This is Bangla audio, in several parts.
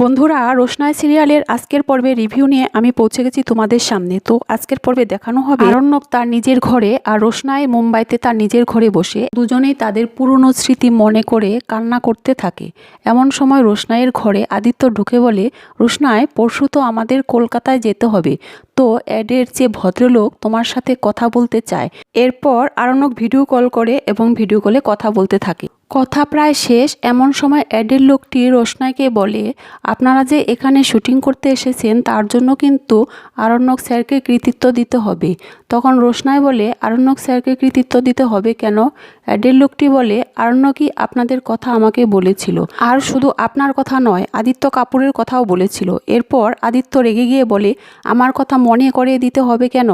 বন্ধুরা, রোশনাই সিরিয়ালের আজকের পর্বে রিভিউ নিয়ে আমি পৌঁছে গেছি তোমাদের সামনে। তো আজকের পর্বে দেখানো হবে আরণ্যক তার নিজের ঘরে আর রোশনাই মুম্বাইতে তার নিজের ঘরে বসে দুজনেই তাদের পুরনো স্মৃতি মনে করে কান্না করতে থাকে। এমন সময় রোশনাইয়ের ঘরে আদিত্য ঢুকে বলে, রোশনাই, পরশু তো আমাদের কলকাতায় যেতে হবে, তো অ্যাডের যে ভদ্রলোক তোমার সাথে কথা বলতে চায়। এরপর আরণ্যক ভিডিও কল করে এবং ভিডিও কলে কথা বলতে থাকে। কথা প্রায় শেষ এমন সময় অ্যাডের লোকটি রোশনাইকে বলে, আপনারা যে এখানে শুটিং করতে এসেছেন তার জন্য কিন্তু আরণ্যক স্যারকে কৃতিত্ব দিতে হবে। তখন রোশনাই বলে, আরণ্যক স্যারকে কৃতিত্ব দিতে হবে কেন? অ্যাডের লোকটি বলে, আরণ্যকই আপনাদের কথা আমাকে বলেছিল, আর শুধু আপনার কথা নয়, আদিত্য কাপুরের কথাও বলেছিল। এরপর আদিত্য রেগে গিয়ে বলে, আমার কথা মনে করিয়ে দিতে হবে কেন?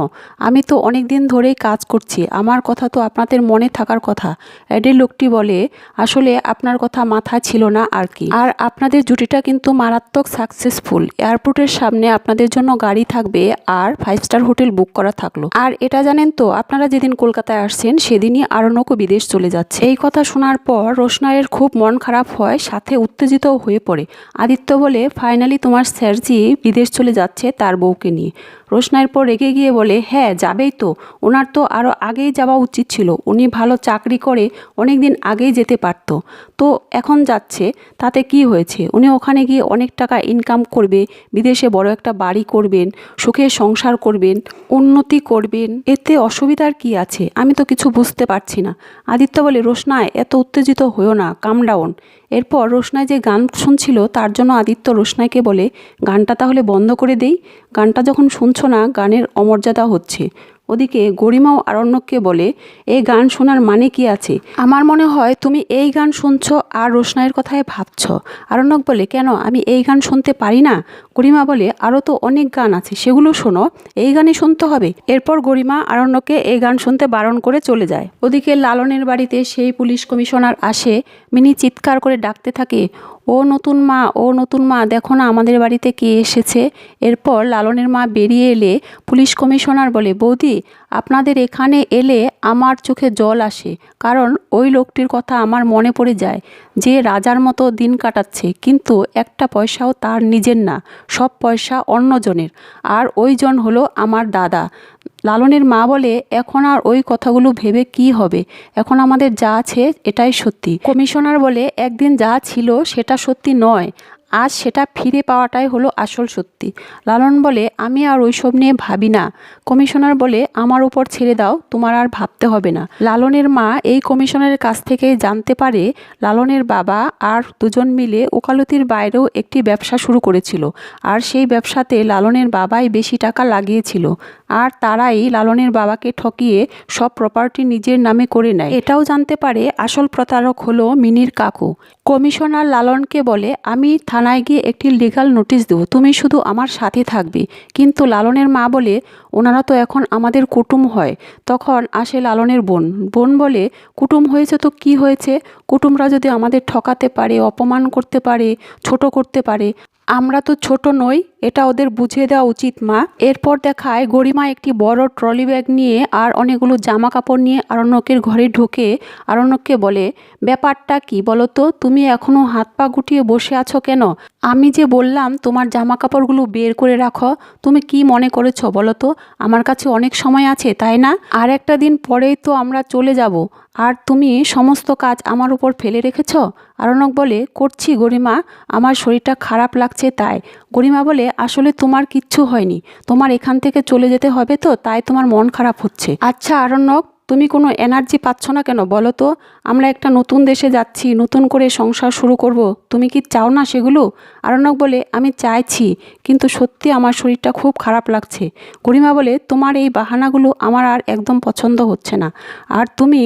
আমি তো অনেক দিন ধরেই কাজ করছি, আমার কথা তো আপনাদের মনে থাকার কথা। অ্যাডের লোকটি বলে, আসলে আপনার কথা মাথায় ছিল না আর কি। আর আপনাদের জুটিটা কিন্তু মারাত্মক সাকসেসফুল। এয়ারপোর্টের সামনে আপনাদের জন্য গাড়ি থাকবে আর 5 স্টার হোটেল বুক করা থাকলো। আর এটা জানেন তো, আপনারা যেদিন কলকাতায় আসছেন সেদিনই আরণ্যকও বিদেশ চলে যাচ্ছে। এই কথা শোনার পর রোশনাইয়ের খুব মন খারাপ হয়, সাথে উত্তেজিতও হয়ে পড়ে। আদিত্য বলে, ফাইনালি তোমার স্যারজি বিদেশ চলে যাচ্ছে তার বউকে নিয়ে। রোশনাইয়ের পর রেগে গিয়ে বলে, হ্যাঁ যাবেই তো, ওনার তো আরও আগেই যাওয়া উচিত ছিল। উনি ভালো চাকরি করে অনেক দিন আগেই যেতে পারতো, তো এখন যাচ্ছে, তাতে কি হয়েছে? উনি ওখানে গিয়ে অনেক টাকা ইনকাম করবে, বিদেশে বড় একটা বাড়ি করবেন, সুখে সংসার করবেন, উন্নতি করবেন, এতে অসুবিধার কি আছে? আমি তো কিছু বুঝতে পারছি না। আদিত্য বলে, রোশনাই, এত উত্তেজিত হয়েও না, কাম ডাউন। এরপর রোশনাই যে গান শুনছিল তার জন্য আদিত্য রোশনাইকে বলে, গানটা তাহলে বন্ধ করে দেই, গানটা যখন শুনছো না গানের অমর্যাদা হচ্ছে। ওদিকে গরিমাও আরণ্যককে বলে, এই গান শোনার মানে কি আছে? আমার মনে হয় তুমি এই গান শুনছো আর রোশনাইয়ের কথাই ভাবছ। আরণ্যক বলে, কেন, আমি এই গান শুনতে পারি না? গরিমা বলে, আরও তো অনেক গান আছে, সেগুলো শোনো, এই গানই শুনতে হবে। এরপর গরিমা আরণ্যককে এই গান শুনতে বারণ করে চলে যায়। ওদিকে লালনের বাড়িতে সেই পুলিশ কমিশনার আসে। মিনি চিৎকার করে ডাকতে থাকে, ও নতুন মা, ও নতুন মা, দেখো না আমাদের বাড়িতে কে এসেছে। এরপর লালনের মা বেরিয়ে এলে পুলিশ কমিশনার বলে, বৌদি, আপনাদের এখানে এলে আমার চোখে জল আসে, কারণ ওই লোকটির কথা আমার মনে পড়ে যায়, যে রাজার মতো দিন কাটাচ্ছে, কিন্তু একটা পয়সাও তার নিজের না, সব পয়সা অন্যজনের, আর ওই জন হলো আমার দাদা। লালনের মা বলে, এখন আর ওই কথাগুলো ভেবে কি হবে, এখন আমাদের যা আছে এটাই সত্যি। কমিশনার বলে, একদিন যা ছিল সেটা সত্যি নয়, আজ সেটা ফিরে পাওয়াটাই হলো আসল সত্যি। লালন বলে, আমি আর ওইসব নিয়ে ভাবি না। কমিশনার বলে, আমার উপর ছেড়ে দাও, তোমার আর ভাবতে হবে না। লালনের মা এই কমিশনারের কাছ থেকে জানতে পারে লালনের বাবা আর দুজন মিলে ওকালতির বাইরেও একটি ব্যবসা শুরু করেছিল, আর সেই ব্যবসাতে লালনের বাবাই বেশি টাকা লাগিয়েছিল, আর তারাই লালনের বাবাকে ঠকিয়ে সব প্রপার্টি নিজের নামে করে নেয়। এটাও জানতে পারে আসল প্রতারক হলো মিনির কাকু। কমিশনার লালনকে বলে, আমি থানায় গিয়ে একটি লিগ্যাল নোটিশ দেবো, তুমি শুধু আমার সাথে থাকবে। কিন্তু লালনের মা বলে, ওনারা তো এখন আমাদের কুটুম হয়। তখন আসে লালনের বোন। বোন বলে, কুটুম হয়েছে তো কি হয়েছে, কুটুমরা যদি আমাদের ঠকাতে পারে, অপমান করতে পারে, ছোট করতে পারে, আমরা তো ছোট নই, এটা ওদের বুঝিয়ে দেওয়া উচিত মা। এরপর দেখায় গরিমা একটি বড় ট্রলি ব্যাগ নিয়ে আর অনেকগুলো জামা কাপড় নিয়ে আরণ্যকের ঘরে ঢুকে আরণ্যককে বলে, ব্যাপারটা কি বলো তো, তুমি এখনো হাত পা গুটিয়ে বসে আছো কেন? আমি যে বললাম তোমার জামা কাপড়গুলো বের করে রাখো, তুমি কি মনে করেছো বলো তো? আমার কাছে অনেক সময় আছে, তাই না? আর একটা দিন পরেই তো আমরা চলে যাব, আর তুমি সমস্ত কাজ আমার উপর ফেলে রেখেছ। আরণ্যক বলে, করছি গরিমা, আমার শরীরটা খারাপ লাগছে তাই। গরিমা বলে, আসলে তোমার কিচ্ছু হয়নি, তোমার এখান থেকে চলে যেতে হবে তো, তাই তোমার মন খারাপ হচ্ছে। আচ্ছা আরণ্যক, তুমি কোনো এনার্জি পাচ্ছ না কেন বলো তো? আমরা একটা নতুন দেশে যাচ্ছি, নতুন করে সংসার শুরু করব, তুমি কি চাও না সেগুলো? আরণ্যক বলে, আমি চাইছি, কিন্তু সত্যি আমার শরীরটা খুব খারাপ লাগছে। গরিমা বলে, তোমার এই বাহানাগুলো আমার আর একদম পছন্দ হচ্ছে না। আর তুমি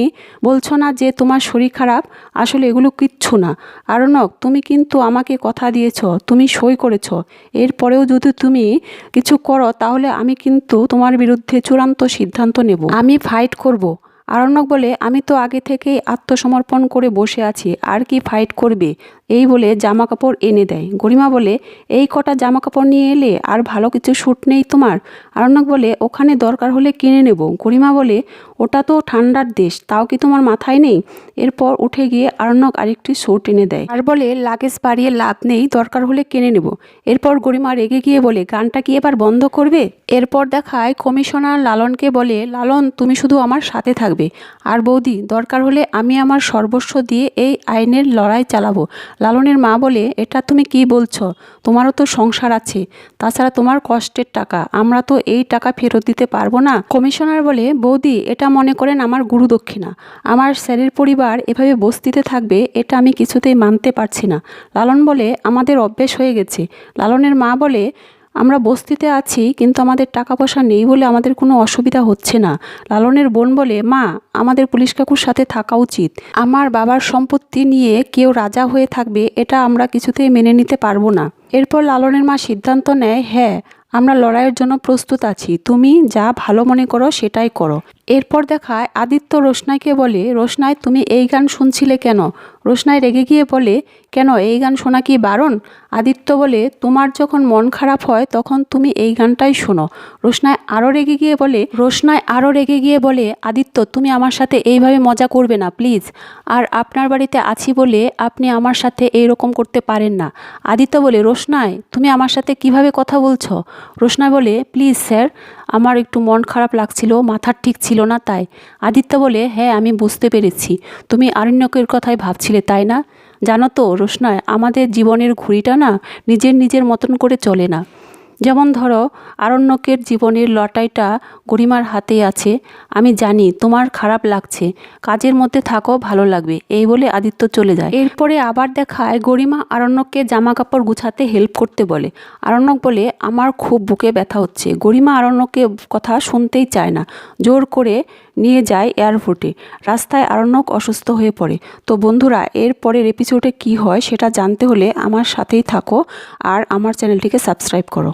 বলছো না যে তোমার শরীর খারাপ, আসলে এগুলো কিচ্ছু না। আরণ্যক, তুমি কিন্তু আমাকে কথা দিয়েছ, তুমি সই করেছ, এরপরেও যদি তুমি কিছু করো তাহলে আমি কিন্তু তোমার বিরুদ্ধে চূড়ান্ত সিদ্ধান্ত নেব, আমি ফাইট করব। আরণ্যক বলে আমি তো আগে থেকেই আত্মসমর্পণ করে বসে আছি, আর কি ফাইট করবে, এই বলে জামা কাপড় এনে দেয়। গরিমা বলে এই কটা জামা কাপড় নিয়ে এলে, আর ভালো কিছু স্যুট নেই তোমার? আরণ্যক বলে ওখানে দরকার হলে কিনে নেব। গরিমা বলে ওটা তো ঠান্ডার দেশ, তাও কি তোমার মাথায় নেই? এরপর উঠে গিয়ে আরণ্যক আরেকটি স্যুট এনে দেয় আর বলে লাগেজ বাড়িয়ে লাভ নেই, দরকার হলে কিনে নেব। এরপর গরিমা রেগে গিয়ে বলে গানটা কি এবার বন্ধ করবে? এরপর দেখায় কমিশনার লালনকে বলে লালন তুমি শুধু আমার সাথে থাকবে, আর বৌদি দরকার হলে আমি আমার সর্বস্ব দিয়ে এই আইনের লড়াই চালাবো। লালনের মা বলে এটা তুমি কি বলছো, তোমারও তো সংসার আছে, তাছাড়া তোমার কষ্টের টাকা, আমরা তো এই টাকা ফেরত দিতে পারবো না। কমিশনার বলে বৌদি এটা মনে করেন আমার গুরুদক্ষিণা, আমার স্যারের পরিবার এভাবে বস্তিতে থাকবে এটা আমি কিছুতেই মানতে পারছি না। লালন বলে আমাদের অভ্যেস হয়ে গেছে। লালনের মা বলে আমরা বস্তিতে আছি কিন্তু আমাদের টাকা পয়সা নেই বলে আমাদের কোনো অসুবিধা হচ্ছে না। লালনের বোন বলে মা আমাদের পুলিশ কাকুর সাথে থাকা উচিত, আমার বাবার সম্পত্তি নিয়ে কেউ রাজা হয়ে থাকবে এটা আমরা কিছুতেই মেনে নিতে পারবো না। এরপর লালনের মা সিদ্ধান্ত নেয় হ্যাঁ আমরা লড়াইয়ের জন্য প্রস্তুত আছি, তুমি যা ভালো মনে করো সেটাই করো। এরপর দেখায় আদিত্য রোশনাইকে বলে রোশনাই তুমি এই গান শুনছিলে কেন? রোশনাই রেগে গিয়ে বলে কেন এই গান শোনা কি বারণ? আদিত্য বলে তোমার যখন মন খারাপ হয় তখন তুমি এই গানটাই শোনো। রোশনাই আরও রেগে গিয়ে বলে আদিত্য তুমি আমার সাথে এইভাবে মজা করবে না প্লিজ, আর আপনার বাড়িতে আছি বলে আপনি আমার সাথে এইরকম করতে পারেন না। আদিত্য বলে রোশনাই তুমি আমার সাথে কিভাবে কথা বলছো? রোশনাই বলে প্লিজ স্যার, আমার একটু মন খারাপ লাগছিল, মাথার ঠিক ছিল না তাই। আদিত্য বলে হ্যাঁ আমি বুঝতে পেরেছি, তুমি আরণ্যকের কথাই ভাবছিলে তাই না? জানো তো রোশনাই আমাদের জীবনের ঘুড়িটা না নিজের মতন করে চলে না। যেমন ধরো আরণ্যকের জীবনের লটাইটা গরিমার হাতে আছে, আমি জানি তোমার খারাপ লাগছে, কাজের মধ্যে থাকো ভালো লাগবে, এই বলে আদিত্য চলে যায়। এরপরে আবার দেখায় গরিমা আরণ্যককে জামা কাপড় গুছাতে হেল্প করতে বলে। আরণ্যক বলে আমার খুব বুকে ব্যথা হচ্ছে। গরিমা আরণ্যকের কথা শুনতেই চায় না, জোর করে নিয়ে যায় এয়ারপোর্টে। রাস্তায় আরণ্যক অসুস্থ হয়ে পড়ে। তো বন্ধুরা এর পরের এপিসোডে কি হয় সেটা জানতে হলে আমার সাথেই থাকো আর আমার চ্যানেলটিকে সাবস্ক্রাইব করো।